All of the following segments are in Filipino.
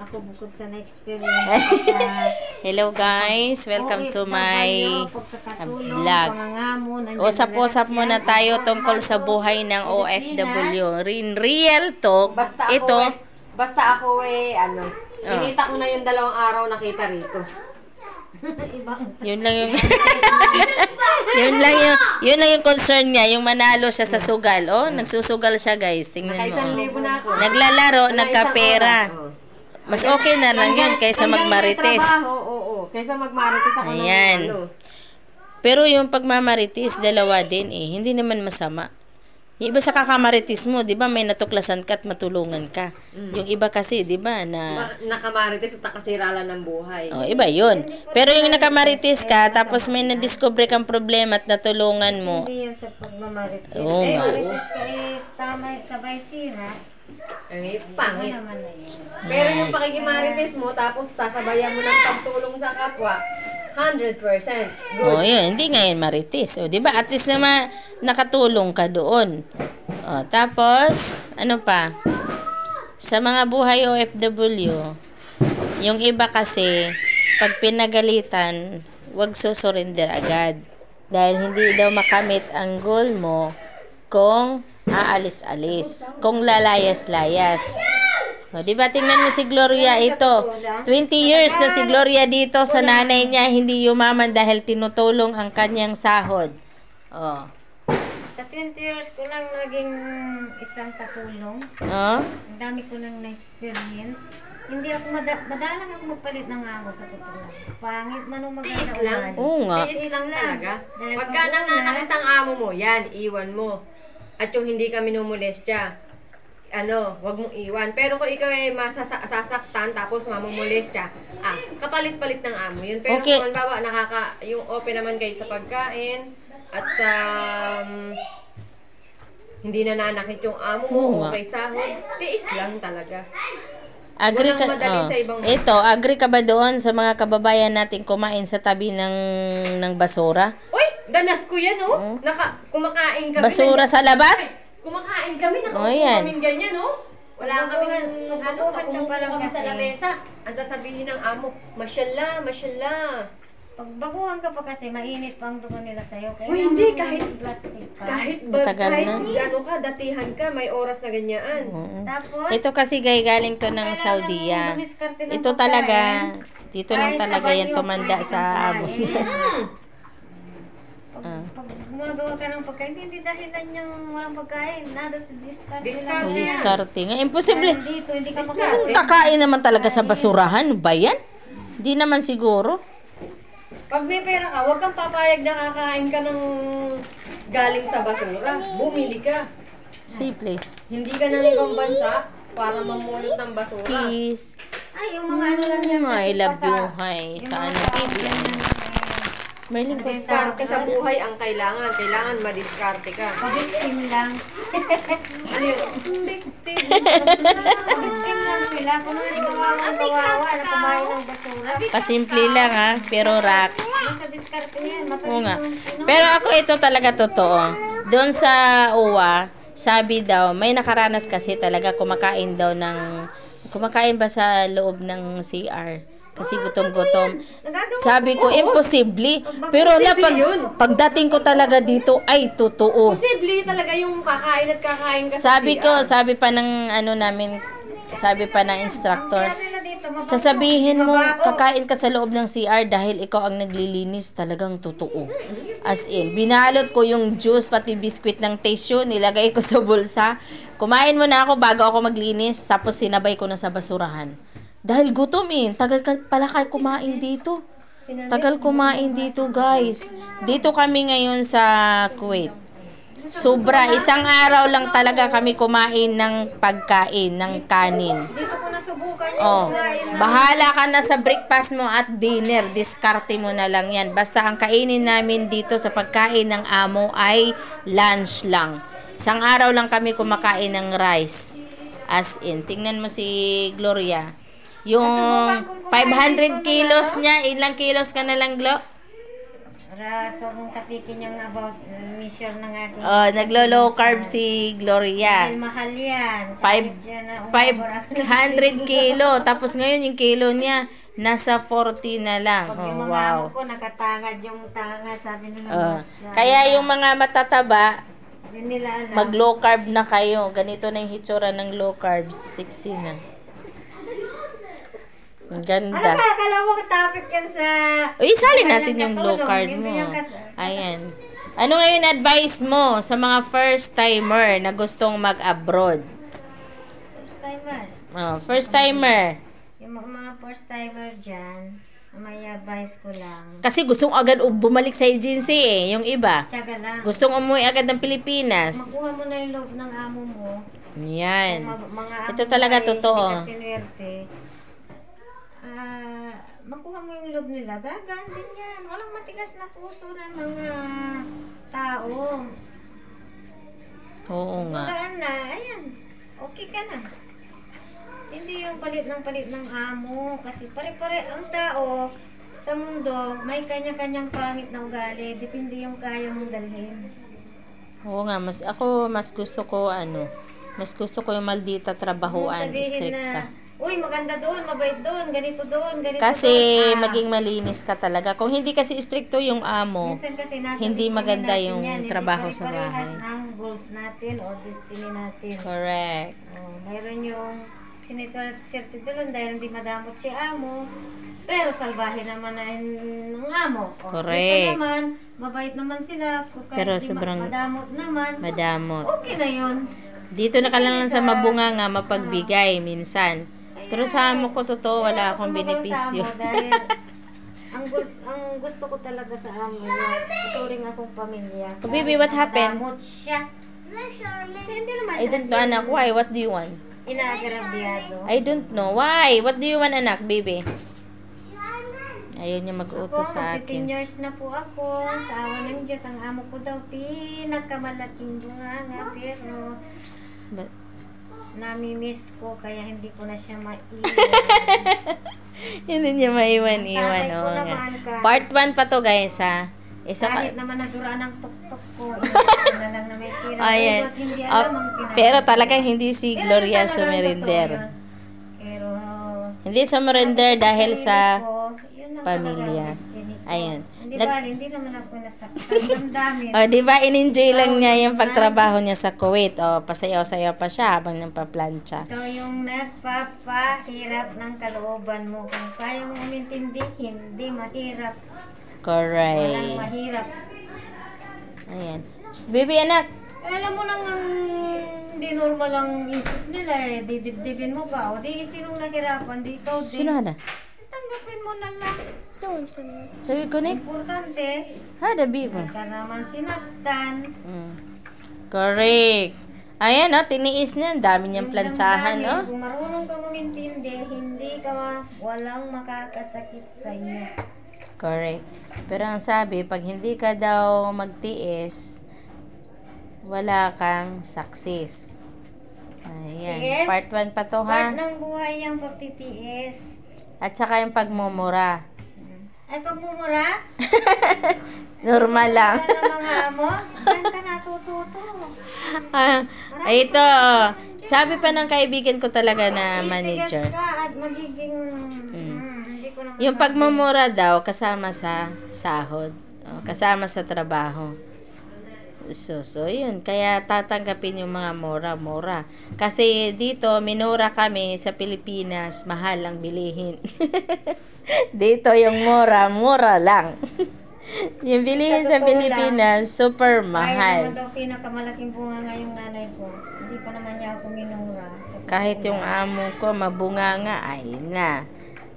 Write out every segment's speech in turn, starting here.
Ako bukod sa na-experience sa Hello guys, welcome to my vlog. Usap-usap muna tayo tungkol sa buhay ng OFW. Real talk. Basta ako inita ko na yung 2 araw nakita rito. Yun lang yung yun lang yung concern niya, yung manalo siya sa sugal. Oh, nagsusugal siya, guys. Tingnan mo. Naka 1,000 na ako. Naglalaro, nagkapera. Mas okay na lang yun kaysa magmarites. Oo. Kaysa magmarites ako. Ayan. Pero yung pagmamarites, dalawa din eh. Hindi naman masama. Yung iba sa kakamarites mo, di ba, may natuklasan ka at matulungan ka. Yung iba kasi, di ba, na nakamarites at nakasirala ng buhay. oh, iba yun. Pero yung nakamarites ka, tapos may nadiscover kang problema at natulungan mo. hindi yan sa pagmamarites. Oo nga. Marites ka tama sabay sira. Ay, pangit. Naman na yun. Pero yung pakikimarites mo, tapos sasabayan mo ng pagtulong sa kapwa, 100%. Good. Oh, yun. Hindi nga yun marites. O, di ba? At least naman nakatulong ka doon. O, tapos, ano pa? Sa mga buhay OFW, yung iba kasi, pag pinagalitan, wag susurrender agad. Dahil hindi daw makamit ang goal mo kung aalis-alis. Kung lalayas-layas. O, diba, tingnan mo si Gloria, ito. 20 years na si Gloria dito sa nanay niya, hindi yumaman dahil tinutulong ang kanyang sahod. O. Sa 20 years ko lang naging isang katulong. O? Ang dami ko nang na-experience. Hindi ako madalang ako magpalit ng amo sa totoo lang. Pangit man nung maganda Tiis lang. ugali. Oo nga. Tiis lang talaga. Dahil Pagka pag nananakit ang amo mo, yan, iwan mo. At yung hindi ka minumulestya, wag mong iwan. Pero kung ikaw ay masasaktan tapos mamumulestya, kapalit-palit ng amo yun. Pero Okay. kung halimbawa, yung open naman kayo sa pagkain, at sa hindi nananakit yung amo mo, Oo nga. okay sahod, tiis lang talaga. Agree ka, Walang madali sa ibang ito, agree ka ba doon sa mga kababayan natin kumain sa tabi ng basura? Uy, danas ko yan, oh. Kumakain kami. Basura sa labas? Kumakain kami, Oh, yan. kami ganyan, oh. Wala kaming Magbubuhat ka pa lang kami sa kasi. lamesa. Ang sasabihin ng amo, mashallah, mashallah. Pag baguhan ka pa kasi, mainit pa ang dugo nila sa'yo. Kaya Uy, hindi, plastic pa. Matagal na. Datihan ka, may oras na ganyan. Oo. Tapos, Ito kasi galing to ng Saudi. Ito talaga, dito lang talaga yan tumanda sa amo. pag gumagawa ka ng pagkain, hindi dahilan yung walang pagkain. Nada sa discard Discard. lang. Diskarte nga. Imposible. Dito, hindi ka makain. Kakain naman talaga sa basurahan. Ba yan? Di naman siguro. Pag may pera ka, huwag kang papayag na kakain ka ng galing sa basura. Bumili ka. See, please. Hindi ka ng ibang bansa para mamulot ng basura. Peace. Ay, yung mga ano lang yan. I kasi love pa you. sa- Hi. yung Saan mga ang TV? Merlin ko. Diskarte sa buhay ang kailangan. Kailangan madiskarte ka. Pabiktim lang. Ano yun? Victim. Pabiktim lang sila. Kung hindi kawawa na kumain ng basura. Pasimple lang ha. Pero rock. Yung sa diskarte niya, Oo nga. matalino. Pero ako ito talaga totoo. Doon sa UWA, sabi daw, may nakaranas kasi talaga kumakain ba sa loob ng CR? Kasi gutom-gutom. Sabi ko, imposible. Pero pagdating ko talaga dito, ay totoo. Posible talaga yung kakain at kakain ka Sabi pa ng instructor, sasabihin mo, kakain ka sa loob ng CR dahil ikaw ang naglilinis, talagang totoo. As in, binalot ko yung juice, pati biskwit ng tissue, nilagay ko sa bulsa. Kumain mo na ako bago ako maglinis, tapos sinabay ko na sa basurahan. Dahil gutom tagal pala kayo kumain dito. Tagal kumain dito, guys. Dito kami ngayon sa Kuwait. Sobra, isang araw lang talaga kami kumain ng pagkain, ng kanin. Dito ko nasubukan yung Oh, kumain na. bahala ka na sa breakfast mo at dinner, diskarte mo na lang yan. Basta ang kainin namin dito sa pagkain ng amo ay lunch lang. Isang araw lang kami kumakain ng rice. As in, tingnan mo si Gloria. Yung 500 kilos niya, ilang kilos ka na lang, Glo? Raso kung tapikin yung about mission ng aking Naglo-low carb si Gloria. dahil mahal yan. 500 kilo. Tapos ngayon yung kilo niya nasa 40 na lang. Pag yung mga Wow. amo ko nakatangad yung tangad, sabi nila Kaya yung mga matataba, hindi nila alam. mag low carb na kayo. Ganito na yung hitsura ng low carbs. 60 na. Ang Ano ganda. ba? Akala mo topic yan sa... Uy, isali natin Walang yung low katulong. carb Hindi mo. yung Ayan. Ano ngayon advice mo sa mga first timer na gustong mag-abroad? First timer. First timer. Yung mga first timer dyan, may advice ko lang. Kasi gustong agad bumalik sa agency yung iba. Tiyaga lang. Gustong umuwi agad ng Pilipinas. Makuha mo na yung loob ng amo mo. Yan. Mga amo Ito talaga ay totoo. Hindi ka sinuwerte. Makuha mo yung loob nila. Gagaan din yan. Walang matigas na puso ng mga tao. Oo nga. Magaan na. Ayan. Okay ka na. Hindi yung palit ng amo. Kasi pare-pare ang tao sa mundo, may kanya-kanyang pangit na ugali. Depende yung kaya mong dalhin. Oo nga. Mas gusto ko mas gusto ko yung maldita trabahuan. Stricta. Uy, maganda doon, mabait doon, ganito Kasi doon. maging malinis ka talaga. Kung hindi kasi stricto yung amo, Minsan kasi nasa hindi destiny maganda natin yung yan. trabaho Hindi sa pare-parehas bahay. ang goals natin o destiny natin. Correct. Mayroon yung sinitwerte doon dahil hindi madamot si amo. Pero salbahe naman ng amo. Correct. Dito naman, mabait naman sila. Kung kahit Pero di sobrang madamot naman. madamot. Okay na yun. Dito na ka lang sa mabunga nga mapagbigay minsan. Pero sa amo ko totoo, wala akong benepisyo. Dahil ang gusto ko talaga sa amo niya, ituring akong pamilya. Oh, baby, what happened? Madamot siya. Hindi naman I don't know, anak. Why? What do you want? Inagrabyado. I don't know. Why? What do you want, anak, baby? Ayaw niya mag-utos sa 15 akin. years na po ako. Sa awa ng Diyos, ang amo ko daw pinakamalaking bunganga. Pero But, namimiss ko, kaya hindi ko na siya maiwan. hindi niya maiwan-iwan. Tatay ko Oo nga. naman ka. Part 1 pa to, guys, ha? Isa Kahit ka. naman naduraan ang tuktok ko, inisip na lang na may sira. Ayan. At hindi alam ang pinag- Pero talagang hindi si Pero Gloria talagang sumirinder. totoo yun. Pero Hindi sumirinder dahil sarili sa ko, yun lang pamilya. talaga ang destiny ko. Ayan. Hindi ba, hindi naman ako nasaktan. Damdamin. di ba, in-enjoy lang niya yung pagtrabaho niya sa Kuwait. Pasayaw-sayaw pa siya habang nagpa-plancha. Ikaw yung nagpapahirap ng kalooban mo. Kung kaya mong umintindi, hindi mahirap. Walang Correct. mahirap. Ayan. Shh, baby, anak. Alam mo nang hindi normal ang isip nila eh. Didibdibin mo ba? O di sinong nahirapan dito? Sino ka na? Tanggapin mo na lang. Sabi ko, Nick. Importante, Hada, baby. ka naman sinaktan. Correct. Ayan, tiniis niya. Ang dami niyang Yung plantsahan, damdamin, Kung marunong kang umintindi, hindi ka walang makakasakit sa iyo. Correct. Pero ang sabi, pag hindi ka daw magtiis, wala kang success. Ayan. Yes. Part 1 pa to, Part ha? ng buhay ang pagtitiis. At saka yung pagmumura. Ay, pagmumura? Normal lang. Wala ng mga amo? Saan ka natututo? Ito, sabi pa ng kaibigan ko talaga na manager. Itigas ka at magiging... hindi ko naman Yung pagmumura daw, kasama sa sahod. Kasama sa trabaho. So, yun. Kaya tatanggapin yung mga mura-mura. Kasi dito, minura kami sa Pilipinas, mahal ang bilihin. Dito yung mura lang. Yung bilihin sa Pilipinas, super Kaya mahal. naman daw pinakamalaking bunga nga yung nanay ko. Hindi pa naman niya ako minura. Kahit yung amo ko, mabunganga, ayun na.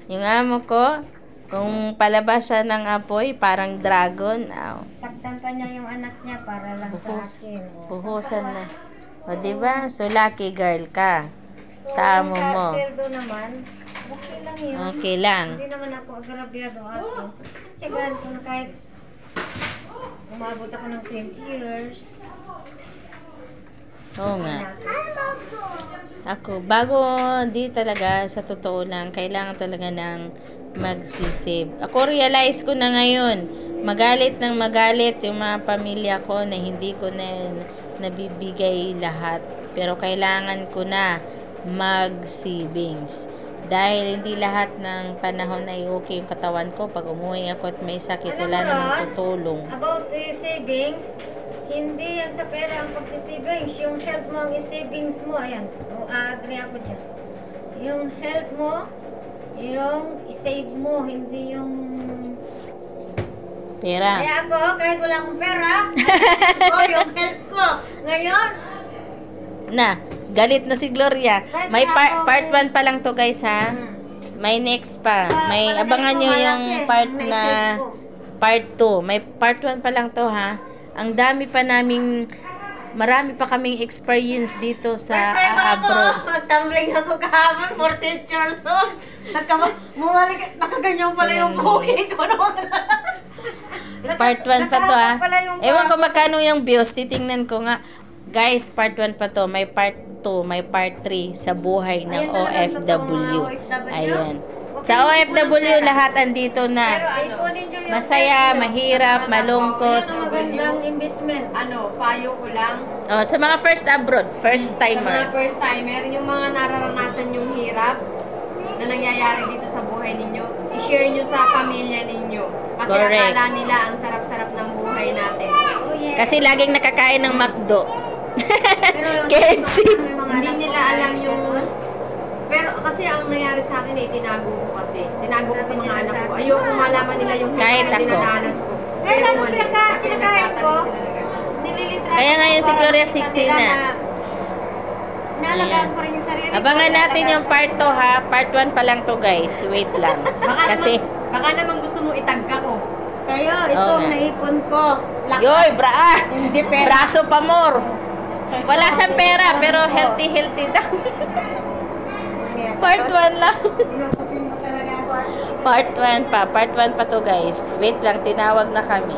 Yung amo ko, kung palabas siya ng apoy, parang dragon, Saktan pa niya yung anak niya para lang sa akin. buhusan na. O, diba? So, lucky girl ka. Sa amo mo. Sa sweldo naman, okay lang yun. Okay lang. Hindi naman ako agrabyado aso. So, tiyagaan ko na kahit umabot ako ng 20 years. Oo nga. Ako, bago, di talaga, sa totoo lang, kailangan talaga ng magsisave. Ako, realize ko na ngayon, magalit ng magalit yung mga pamilya ko na hindi ko na nabibigay lahat. Pero kailangan ko na mag-savings. Dahil hindi lahat ng panahon ay okay yung katawan ko. Pag umuwi ako at may sakit, Alam wala mo, namang Ross, tutulong. about the savings, hindi yan sa pera ang pagsisavings. Yung health mo ang savings mo. Ayan. Agree ako dyan. Yung health mo, yung save mo, hindi yung... Pera. Kaya ako, kahit wala akong pera, yung health ko. Ngayon, Na, galit na si Gloria. Kahit May wala part akong- 1 pa lang to guys ha. May next pa. May palagay abangan ko nyo malaki yung part ang na naisave ko. part 2. May part 1 pa lang to ha. Ang dami pa naming marami pa kaming experience dito sa Siyempre, abroad. Magtumbling ako kahapon, 48 years old. Nakaganyan pala yung booking ko. Part 1 pa to ha. Pala yung Ewan ko magkano yung views. Titingnan ko nga. Guys, part 1 pa to. May part 2, may part 3 sa buhay ng Ayan talaga ang totoong OFW. OFW. Ayan. Okay, Sa ipunin OFW, mo na. lahat andito Pero na. ano, Ipunin nyo yung Masaya, pera nyo. mahirap, malungkot. Yan ang magandang investment. payo ko lang, Oh, sa mga first abroad, first sa mga timer. first timer, yung mga nararanasan yung hirap na nangyayari dito sa buhay ninyo, i-share nyo sa pamilya ninyo. Kasi Correct. akala nila ang sarap-sarap ng buhay natin. Oh, yeah. Kasi laging nakakain ng McDo. Pero yung- KFC. yung mga Hindi anak nila ko, alam ay, yung... ganun. Pero kasi ang nangyari sa akin tinago ko kasi. Tinago ko sa Sabi mga nila anak sa ko. akin, Ayoko malaman nila yung Kahit hirap na ako. dinadanas ko. Eh, lalo mali. pinagka- Kasi pinakain ko. nagtatanim sila ng ganun. Nililitrato Kaya ko ngayon si para Gloria makita 16 nila na. Nalagaan Ayan. ko rin yung sarili ko. Abangan natin Nalagaan yung ko. part 2 ha. Part 1 pa lang to guys. Wait lang. Kasi, Baka naman gusto mong itagka ko. Kayo, Oo itong nga. naipon ko. Lakas. yoy, bra! Hindi pera. Braso pa more. Wala siyang pera, pero healthy daw. Part 1 lang. Inupin mo talaga ako. Part 1 pa. Part 1 pa to guys. Wait lang, tinawag na kami.